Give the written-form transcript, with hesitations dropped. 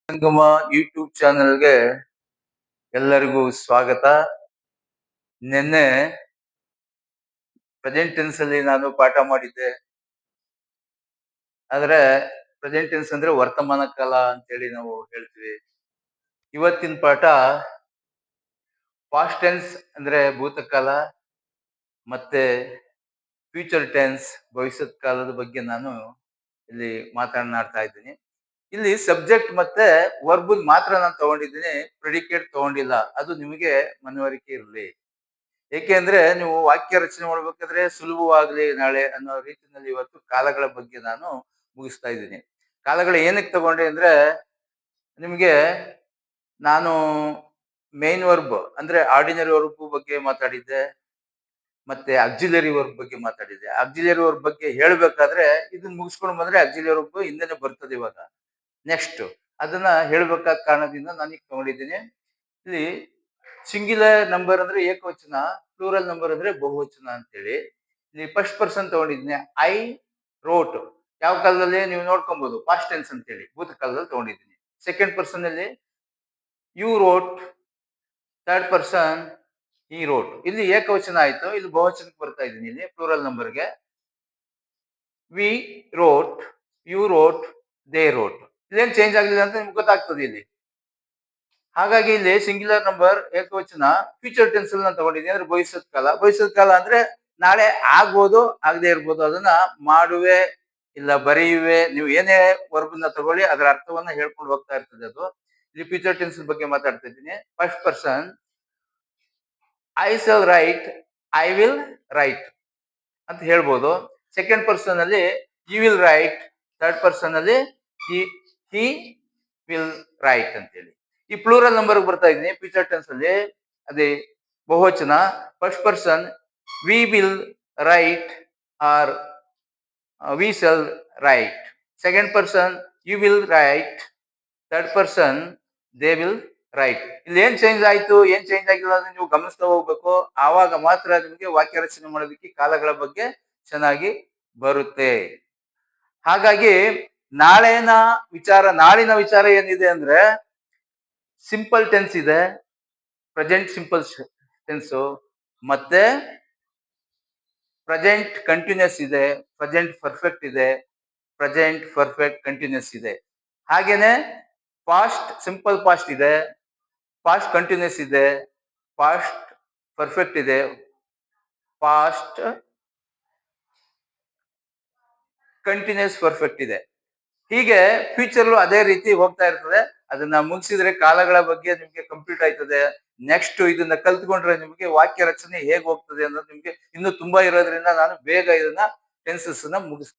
ಸಂಗಮ YouTube ಚಾನೆಲ್ಗೆ ಎಲ್ಲರಿಗೂ ಸ್ವಾಗತ. ನಿನ್ನೆ ಪ್ರೆಸೆಂಟ್ ಟೆನ್ಸ್ ಅಲ್ಲಿ ನಾನು ಪಾಠ ಮಾಡಿದ್ದೆ. ಆದ್ರೆ ಪ್ರೆಸೆಂಟ್ ಟೆನ್ಸ್ ಅಂದ್ರೆ ವರ್ತಮಾನ ಕಾಲ ಅಂತೇಳಿ ನಾವು ಹೇಳ್ತೀವಿ. ಇವತ್ತಿನ ಪಾಠ ಪಾಸ್ಟ್ ಟೆನ್ಸ್ ಅಂದ್ರೆ ಭೂತಕಾಲ ಮತ್ತೆ ಫ್ಯೂಚರ್ ಟೆನ್ಸ್ ಭವಿಷ್ಯತ್ ಕಾಲದ ಬಗ್ಗೆ ನಾನು ಇಲ್ಲಿ ಮಾತನಾಡ್ತಾ ಇದ್ದೀನಿ. ಇಲ್ಲಿ ಸಬ್ಜೆಕ್ಟ್ ಮತ್ತೆ ವರ್ಬ್ ಮಾತ್ರ ನಾನು ತಗೊಂಡಿದ್ದೀನಿ, ಪ್ರೆಡಿಕೇಟ್ ತಗೊಂಡಿಲ್ಲ. ಅದು ನಿಮಗೆ ಮನವರಿಕೆ ಇರಲಿ. ಏಕೆಂದ್ರೆ ನೀವು ವಾಕ್ಯ ರಚನೆ ಮಾಡ್ಬೇಕಾದ್ರೆ ಸುಲಭವಾಗ್ಲಿ ನಾಳೆ ಅನ್ನೋ ರೀತಿಯಲ್ಲಿ ಇವತ್ತು ಕಾಲಗಳ ಬಗ್ಗೆ ನಾನು ಮುಗಿಸ್ತಾ ಇದ್ದೀನಿ. ಕಾಲಗಳು ಏನಕ್ಕೆ ತಗೊಂಡೆ ಅಂದ್ರೆ ನಿಮಗೆ ನಾನು ಮೇನ್ ವರ್ಬ್ ಅಂದ್ರೆ ಆರ್ಡಿನರಿ ವರ್ಬ್ ಬಗ್ಗೆ ಮಾತಾಡಿದ್ದೆ, ಮತ್ತೆ ಆಕ್ಸಿಲರಿ ವರ್ಬ್ ಬಗ್ಗೆ ಮಾತಾಡಿದ್ದೆ. ಆಕ್ಸಿಲರಿ ವರ್ಬ್ ಬಗ್ಗೆ ಹೇಳ್ಬೇಕಾದ್ರೆ ಇದನ್ನ ಮುಗಿಸ್ಕೊಂಡು ಬಂದ್ರೆ ಆಕ್ಸಿಲರಿ ವರ್ಬ್ ಹಿಂದೆನೆ ಬರ್ತದೆ ಇವಾಗ. ನೆಕ್ಸ್ಟ್ ಅದನ್ನ ಹೇಳ್ಬೇಕಾದ ಕಾರಣದಿಂದ ನಾನೀಗ ತಗೊಂಡಿದ್ದೀನಿ. ಇಲ್ಲಿ ಸಿಂಗ್ಯುಲರ್ ನಂಬರ್ ಅಂದ್ರೆ ಏಕವಚನ, ಪ್ಲೂರಲ್ ನಂಬರ್ ಅಂದ್ರೆ ಬಹುವಚನ ಅಂತೇಳಿ ಇಲ್ಲಿ ಫಸ್ಟ್ ಪರ್ಸನ್ ತಗೊಂಡಿದ್ದೀನಿ. ಐ ರೋಟ್ ಯಾವ ಕಾಲದಲ್ಲಿ ನೀವು ನೋಡ್ಕೊಬಹುದು, ಪಾಸ್ಟ್ ಟೆನ್ಸ್ ಅಂತೇಳಿ ಭೂತಕಾಲದಲ್ಲಿ ತಗೊಂಡಿದ್ದೀನಿ. ಸೆಕೆಂಡ್ ಪರ್ಸನ್ ಅಲ್ಲಿ ಯು ರೋಟ್, ಥರ್ಡ್ ಪರ್ಸನ್ ಈ ರೋಟ್. ಇಲ್ಲಿ ಏಕವಚನ ಆಯ್ತು, ಇಲ್ಲಿ ಬಹುವಚನಕ್ಕೆ ಬರ್ತಾ ಇದ್ದೀನಿ. ಇಲ್ಲಿ ಪ್ಲೂರಲ್ ನಂಬರ್ಗೆ we wrote, you wrote, they wrote. ಇಲ್ಲೇನ್ ಚೇಂಜ್ ಆಗಲಿಲ್ಲ ಅಂತ ನಿಮ್ಗೆ ಗೊತ್ತಾಗ್ತದೆ ಇಲ್ಲಿ. ಹಾಗಾಗಿ ಇಲ್ಲಿ ಸಿಂಗ್ಯುಲರ್ ನಂಬರ್ ಏಕವಚನ ಫ್ಯೂಚರ್ ಟೆನ್ಸ್ ಅಲ್ಲಿ ನಾನು ತಗೊಂಡಿದ್ದೀನಿ ಅಂದ್ರೆ ಭವಿಷ್ಯತ್ ಕಾಲ. ಭವಿಷ್ಯತ್ ಕಾಲ ಅಂದ್ರೆ ನಾಳೆ ಆಗ್ಬೋದು ಆಗದೆ ಇರ್ಬೋದು. ಅದನ್ನ ಮಾಡುವೆ ಇಲ್ಲ ಬರೆಯುವೆ, ನೀವು ಏನೇ ವರ್ಬನ್ನ ತಗೊಳ್ಳಿ ಅದರ ಅರ್ಥವನ್ನ ಹೇಳ್ಕೊಂಡು ಹೋಗ್ತಾ ಇರ್ತದೆ ಅದು. ಇಲ್ಲಿ ಫ್ಯೂಚರ್ ಟೆನ್ಸ್ ಬಗ್ಗೆ ಮಾತಾಡ್ತಾ ಇದ್ದೀನಿ. First person I shall write, I will write ಅಂತ ಹೇಳ್ಬೋದು. ಸೆಕೆಂಡ್ ಪರ್ಸನ್ ಅಲ್ಲಿ you will write, third person ಅಲ್ಲಿ ಹಿ ವಿಲ್ ರೈಟ್ ಅಂತೇಳಿ. ಈ ಪ್ಲೂರಲ್ ನಂಬರ್ ಬರ್ತಾ ಇದ್ದೀನಿ ಫ್ಯೂಚರ್ ಟೆನ್ಸ್ ಅಲ್ಲಿ. ಅದೇ ಬಹುವಚನ first person we will write or we shall write. Second person you will write, third person they will write. ಇಲ್ಲಿ ಏನ್ ಚೇಂಜ್ ಆಯ್ತು ಏನ್ ಚೇಂಜ್ ಆಗಿಲ್ಲ ಅಂದ್ರೆ ನೀವು ಗಮನಿಸ್ತಾ ಹೋಗ್ಬೇಕು. ಆವಾಗ ಮಾತ್ರ ನಿಮಗೆ ವಾಕ್ಯ ರಚನೆ ಮಾಡೋದಕ್ಕೆ ಕಾಲಗಳ ಬಗ್ಗೆ ಚೆನ್ನಾಗಿ ಬರುತ್ತೆ. ಹಾಗಾಗಿ ನಾಳಿನ ವಿಚಾರ ಏನಿದೆ ಅಂದ್ರೆ ಸಿಂಪಲ್ ಟೆನ್ಸ್ ಇದೆ, ಪ್ರೆಸೆಂಟ್ ಸಿಂಪಲ್ ಟೆನ್ಸ್, ಮತ್ತೆ ಪ್ರೆಸೆಂಟ್ ಕಂಟಿನ್ಯೂಸ್ ಇದೆ, ಪ್ರೆಸೆಂಟ್ ಪರ್ಫೆಕ್ಟ್ ಇದೆ, ಪ್ರೆಸೆಂಟ್ ಪರ್ಫೆಕ್ಟ್ ಕಂಟಿನ್ಯೂಸ್ ಇದೆ. ಹಾಗೇನೆ ಪಾಸ್ಟ್ ಸಿಂಪಲ್ ಪಾಸ್ಟ್ ಇದೆ, ಪಾಸ್ಟ್ ಕಂಟಿನ್ಯೂಸ್ ಇದೆ, ಪಾಸ್ಟ್ ಪರ್ಫೆಕ್ಟ್ ಇದೆ, ಪಾಸ್ಟ್ ಕಂಟಿನ್ಯೂಸ್ ಪರ್ಫೆಕ್ಟ್ ಇದೆ. ಹೀಗೆ ಫ್ಯೂಚರ್ ಅದೇ ರೀತಿ ಹೋಗ್ತಾ ಇರ್ತದೆ. ಅದನ್ನ ಮುಗಿಸಿದ್ರೆ ಕಾಲಗಳ ಬಗ್ಗೆ ನಿಮ್ಗೆ ಕಂಪ್ಲೀಟ್ ಆಯ್ತದೆ. ನೆಕ್ಸ್ಟ್ ಇದನ್ನ ಕಲ್ತ್ಕೊಂಡ್ರೆ ನಿಮ್ಗೆ ವಾಕ್ಯ ರಚನೆ ಹೇಗ್ ಹೋಗ್ತದೆ ಅನ್ನೋದು ನಿಮ್ಗೆ ಇನ್ನು ತುಂಬಾ ಇರೋದ್ರಿಂದ ನಾನು ಬೇಗ ಇದನ್ನ ಟೆನ್ಸಸ್ ನ ಮುಗಿಸ್ತೀನಿ.